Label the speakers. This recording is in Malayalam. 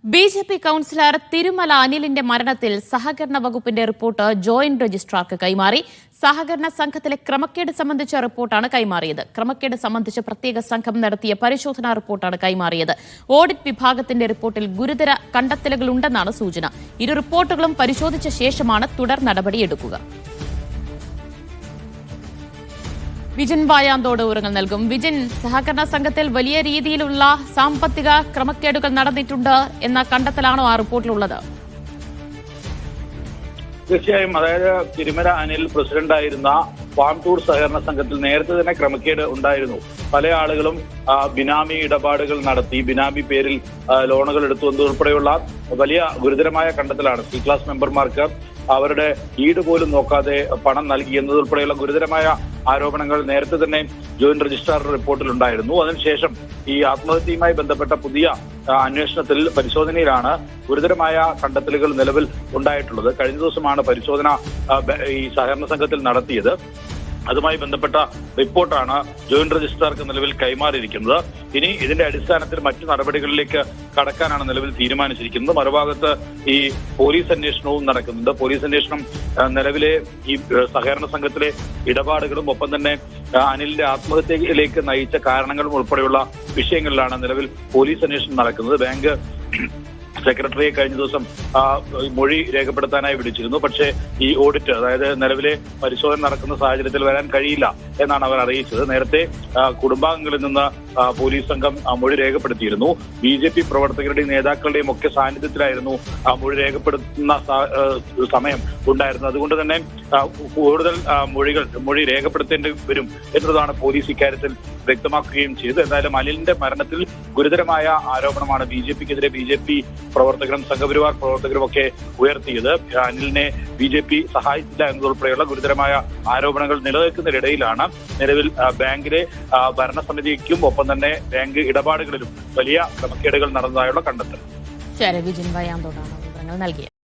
Speaker 1: ബി.ജെ.പി കൌൺസിലർ തിരുമല അനിലിന്റെ മരണത്തിൽ സഹകരണ വകുപ്പിന്റെ റിപ്പോർട്ട് ജോയിന്റ് രജിസ്ട്രാർക്ക് കൈമാറി. സഹകരണ സംഘത്തിലെ ക്രമക്കേട് സംബന്ധിച്ച റിപ്പോർട്ടാണ് കൈമാറിയത്. ക്രമക്കേട് സംബന്ധിച്ച് പ്രത്യേക സംഘം നടത്തിയ പരിശോധനാ റിപ്പോർട്ടാണ് കൈമാറിയത്. ഓഡിറ്റ് വിഭാഗത്തിന്റെ റിപ്പോർട്ടിൽ ഗുരുതര കണ്ടെത്തലുകളുണ്ടെന്നാണ് സൂചന. ഇരു റിപ്പോർട്ടുകളും പരിശോധിച്ച ശേഷമാണ് തുടർ നടപടിയെടുക്കുക. വിജിൻ വായാന്തോട് വിവരങ്ങൾ നൽകും. വിജിൻ, സഹകരണ സംഘത്തിൽ വലിയ രീതിയിലുള്ള സാമ്പത്തിക ക്രമക്കേടുകൾ നടന്നിട്ടുണ്ട് എന്ന കണ്ടെത്തലാണോ ആ റിപ്പോർട്ടിലുള്ളത്?
Speaker 2: തീർച്ചയായും. അതായത് തിരുമല അനിൽ പ്രസിഡന്റായിരുന്ന ഫാം ടൂർ സഹകരണ സംഘത്തിൽ നേരത്തെ തന്നെ ക്രമക്കേട് ഉണ്ടായിരുന്നു. പല ആളുകളും ബിനാമി ഇടപാടുകൾ നടത്തി, ബിനാമി പേരിൽ ലോണുകൾ എടുത്തു എന്നതുൾപ്പെടെയുള്ള വലിയ ഗുരുതരമായ കണ്ടെത്തലാണ്. സി ക്ലാസ് മെമ്പർമാർക്ക് അവരുടെ ഈട് പോലും നോക്കാതെ പണം നൽകി എന്നതുൾപ്പെടെയുള്ള ഗുരുതരമായ ആരോപണങ്ങൾ നേരത്തെ തന്നെ ജോയിന്റ് രജിസ്ട്രാർ റിപ്പോർട്ടിലുണ്ടായിരുന്നു. അതിനുശേഷം ഈ ആത്മഹത്യയുമായി ബന്ധപ്പെട്ട പുതിയ അന്വേഷണത്തിൽ പരിശോധനയിലാണ് ഗുരുതരമായ കണ്ടെത്തലുകൾ നിലവിൽ ഉണ്ടായിട്ടുള്ളത്. കഴിഞ്ഞ ദിവസമാണ് പരിശോധന ഈ സഹകരണ സംഘത്തിൽ നടത്തിയത്. അതുമായി ബന്ധപ്പെട്ട റിപ്പോർട്ടാണ് ജോയിന്റ് രജിസ്ട്രാർക്ക് നിലവിൽ കൈമാറിയിരിക്കുന്നത്. ഇനി ഇതിന്റെ അടിസ്ഥാനത്തിൽ മറ്റു നടപടികളിലേക്ക് കടക്കാനാണ് നിലവിൽ തീരുമാനിച്ചിരിക്കുന്നത്. മറുഭാഗത്ത് ഈ പോലീസ് അന്വേഷണവും നടക്കുന്നുണ്ട്. പോലീസ് അന്വേഷണം നിലവിലെ ഈ സഹകരണ സംഘത്തിലെ ഇടപാടുകളും ഒപ്പം തന്നെ അനിലിന്റെ ആത്മഹത്യയിലേക്ക് നയിച്ച കാരണങ്ങളും ഉൾപ്പെടെയുള്ള വിഷയങ്ങളിലാണ് നിലവിൽ പോലീസ് അന്വേഷണം നടക്കുന്നത്. ബാങ്ക് സെക്രട്ടറിയെ കഴിഞ്ഞ ദിവസം മൊഴി രേഖപ്പെടുത്താനായി വിളിച്ചിരുന്നു. പക്ഷേ ഈ ഓഡിറ്റ്, അതായത് നിലവിലെ പരിശോധന നടക്കുന്ന സാഹചര്യത്തിൽ വരാൻ കഴിയില്ല എന്നാണ് അവർ അറിയിച്ചത്. നേരത്തെ കുടുംബാംഗങ്ങളിൽ നിന്ന് പോലീസ് സംഘം മൊഴി രേഖപ്പെടുത്തിയിരുന്നു. ബി.ജെ.പി പ്രവർത്തകരുടെയും നേതാക്കളുടെയും ഒക്കെ സാന്നിധ്യത്തിലായിരുന്നു മൊഴി രേഖപ്പെടുത്തുന്ന സമയം ഉണ്ടായിരുന്നത്. അതുകൊണ്ട് തന്നെ കൂടുതൽ മൊഴി രേഖപ്പെടുത്തേണ്ടി വരും എന്നതാണ് പോലീസ് ഇക്കാര്യത്തിൽ വ്യക്തമാക്കുകയും ചെയ്തത്. എന്തായാലും അനിലിന്റെ മരണത്തിൽ ഗുരുതരമായ ആരോപണമാണ് ബി.ജെ.പിക്കെതിരെ ബി.ജെ.പി പ്രവർത്തകരും സംഘപരിവാർ പ്രവർത്തകരും ഒക്കെ ഉയർത്തിയത്. അനിലിനെ ബി.ജെ.പി സഹായിച്ചില്ല എന്നതുൾപ്പെടെയുള്ള ഗുരുതരമായ ആരോപണങ്ങൾ നിലനിൽക്കുന്നതിനിടയിലാണ് നിലവിൽ ബാങ്കിലെ ഭരണസമിതിക്കും ഒപ്പം തന്നെ ബാങ്ക് ഇടപാടുകളിലും വലിയ ക്രമക്കേടുകൾ നടന്നതായുള്ള കണ്ടെത്തൽ.
Speaker 1: ശരി, വിജിൻ വയാന്തോടാണ് വിവരങ്ങൾ നൽകിയത്.